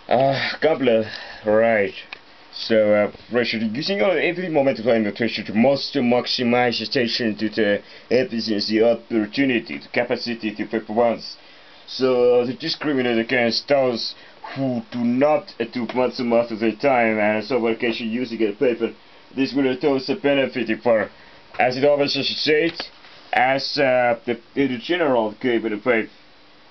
Couple, right. So, pressure using every moment of annotation to maximize attention to the efficiency, opportunity, the capacity to performance. So, to discriminate against those who do not do much of their time and so vacation using a paper, this will also benefit for, as it always says, as the general gave it a paper.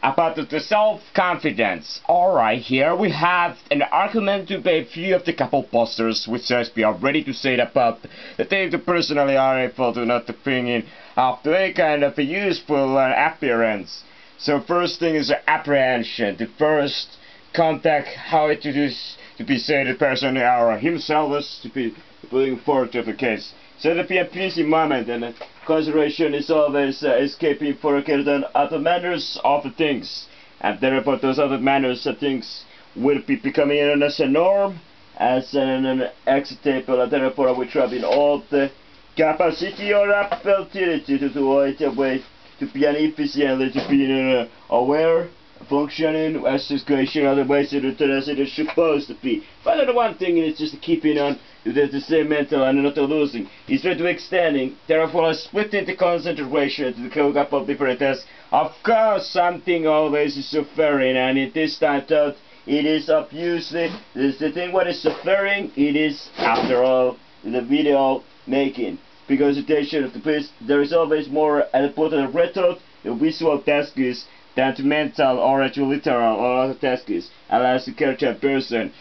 About the self-confidence. Alright, here we have an argument to a few of the couple posters which says we are ready to say about that they personally are able to not opinion of the kind of a useful appearance. So first thing is apprehension, the first contact, how it is to be said the person or himself is to be putting forward to the case. So the be a busy moment and consideration is always escaping for certain other manners of things, and therefore those other manners of things will be becoming as a norm, as an acceptable, and therefore we try in all the capacity or ability to do it a way to be an efficient, to be aware, functioning as situation, other ways as it is supposed to be. But the one thing is just keeping on the same mental and not losing. It's trying to extending, therefore splitting the concentration to the couple of different tests. Of course, something always is suffering, and in this time out, it is obviously the thing what is suffering. It is after all the video making, because there is always more at the bottom of retro, the visual task is than to mental or to literal or other tasks, unless the character person.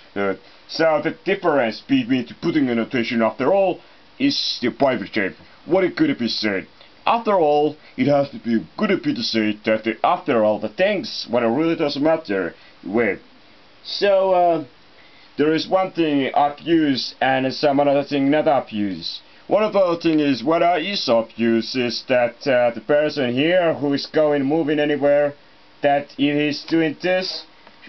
So the difference between putting a notation after all is the private shape. What it could be said. After all, it has to be good to say that after all the things, what it really doesn't matter with. So there is one thing abuse and some other thing not abuse. One of the things is what is obvious is that the person here who is moving anywhere, that it is doing this,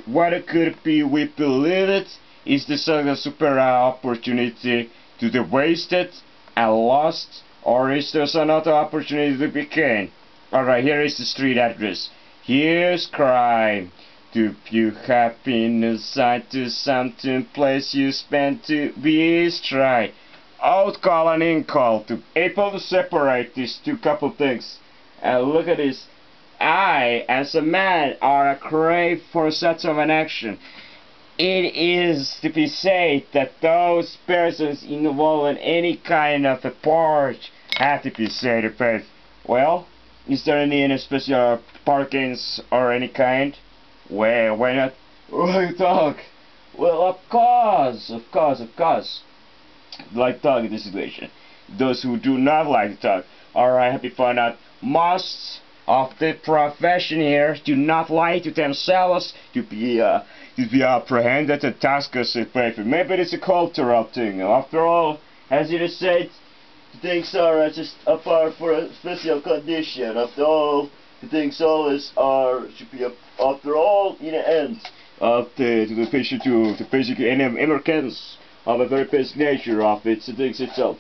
what it could be we believe it is the sort of super opportunity to be wasted and lost, or is there another opportunity to be gained? Alright, here is the street address. Here's crime. Do you have been assigned to something place you spend to be try? Out call and in call to able to separate these two couple things. And look at this. I, as a man, are a crave for such of an action. It is to be said that those persons involved in any kind of a part have to be said about. Well, is there any special parkings or any kind? Well, why not? Why talk? Well, of course. Like talk in this situation. Those who do not like to talk, alright, happy find out. Most of the profession here do not like to themselves to be apprehended and tasked as a paper. Maybe it's a cultural thing. After all, as it is said, things are just apart for a special condition. After all, the things always should be after all in the end of the patient to the basic emergence of a very basic nature of its things itself.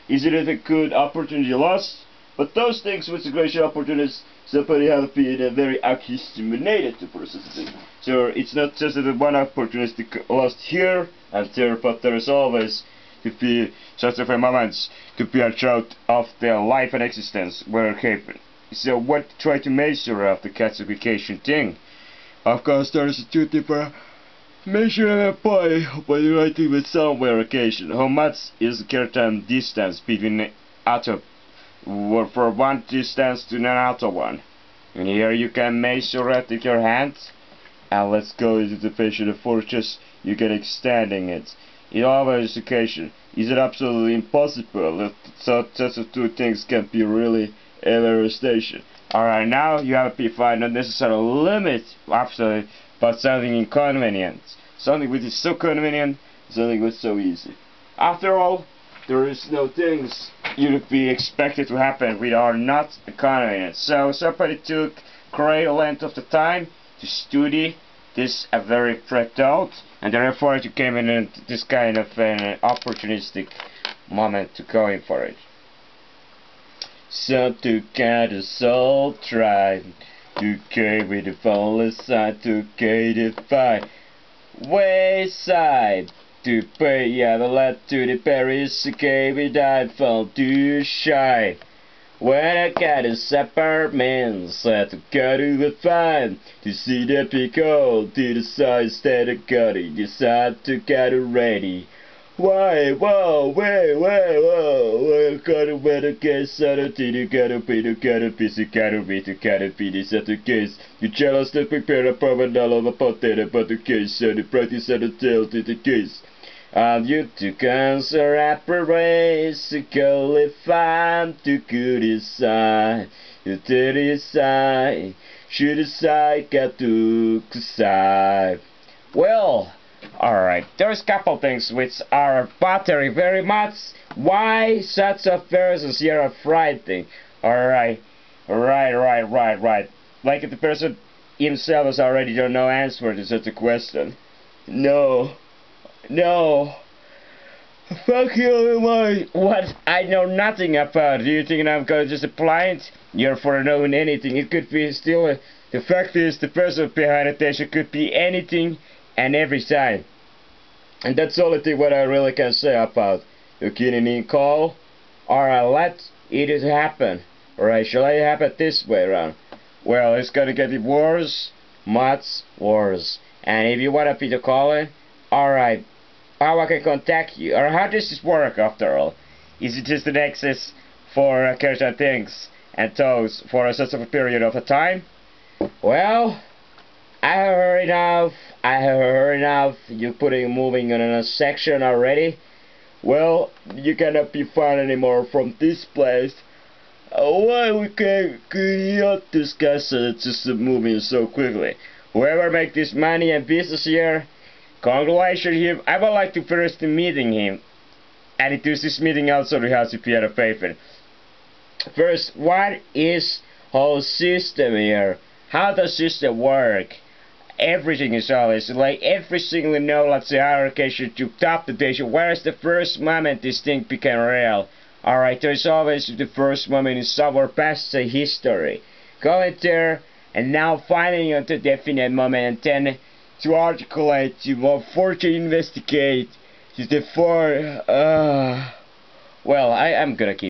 Is it a good opportunity lost? But those things which are great opportunities somebody have been very accumulated to process. So it's not just that one opportunity lost here and there, but there is always to be such of a moments to be a shout of their life and existence where it happened. So what try to measure of the classification thing? Of course there is two different measure by writing with somewhere occasion. How much is the certain distance between atom or for one distance to another one? And here you can measure it with your hands. And let's go into the patient of fortress. You can extending it. In always occasion, is it absolutely impossible that such two things can be really ever station? Alright, now you have to find not necessarily limit absolutely, but something inconvenient. Something which is so convenient, something which is so easy. After all, there is no things you would be expected to happen which are not convenient. So somebody took great length of the time to study this a very freaked out, and therefore it came in this kind of an opportunistic moment to going for it. So to get a soul try to carry with the fullest side to get it fine. wayside to pay the lad to the Paris cave I felt too shy. When I got his apartment, said to go to the fine to see the pickle to the size that I got it, decide to get it ready. Why, whoa, whoa, got a better case, I don't think you gotta be the gotta piece, you gotta be the gotta be this at the case. You jealous to prepare a promenade of a potato, but the case, so the practice of the tale to the case. And you took answer apparatus, qualify to good side, to the side, should decide, got to side. Well, alright, there's a couple things which are bothering very much. Why such a persons here are frightening? Right. Like the person himself has already don't know answer to such a question. No. Fuck you, what? I know nothing about. Do you think I'm going to just apply it? You're for knowing anything. It could be still. The fact is, the person behind it, there could be anything and every time. And that's the only thing what I really can say about. You kidding me? Call? Alright, let it happen. Alright, shall I have it this way around? Well, it's gonna get worse, much worse. And if you want me to call it, alright, how I can contact you? Or how does this work after all? Is it just an access for certain things and those for such a period of a time? Well, I have heard enough. You're moving on a section already. Well, you cannot be found anymore from this place. Why we can't discuss it, just moving so quickly. Whoever make this money and business here, congratulations him. I would like to first meeting him. And it is this meeting also we have to prepare a paper. First, what is whole system here? How does system work? Everything is always like every single let's say hierarchy to top the data. Where is the first moment this thing became real? Alright, there's always the first moment in somewhere past the history. Going there and now finding out the definite moment and then to articulate, to more further investigate, to the well, I'm gonna keep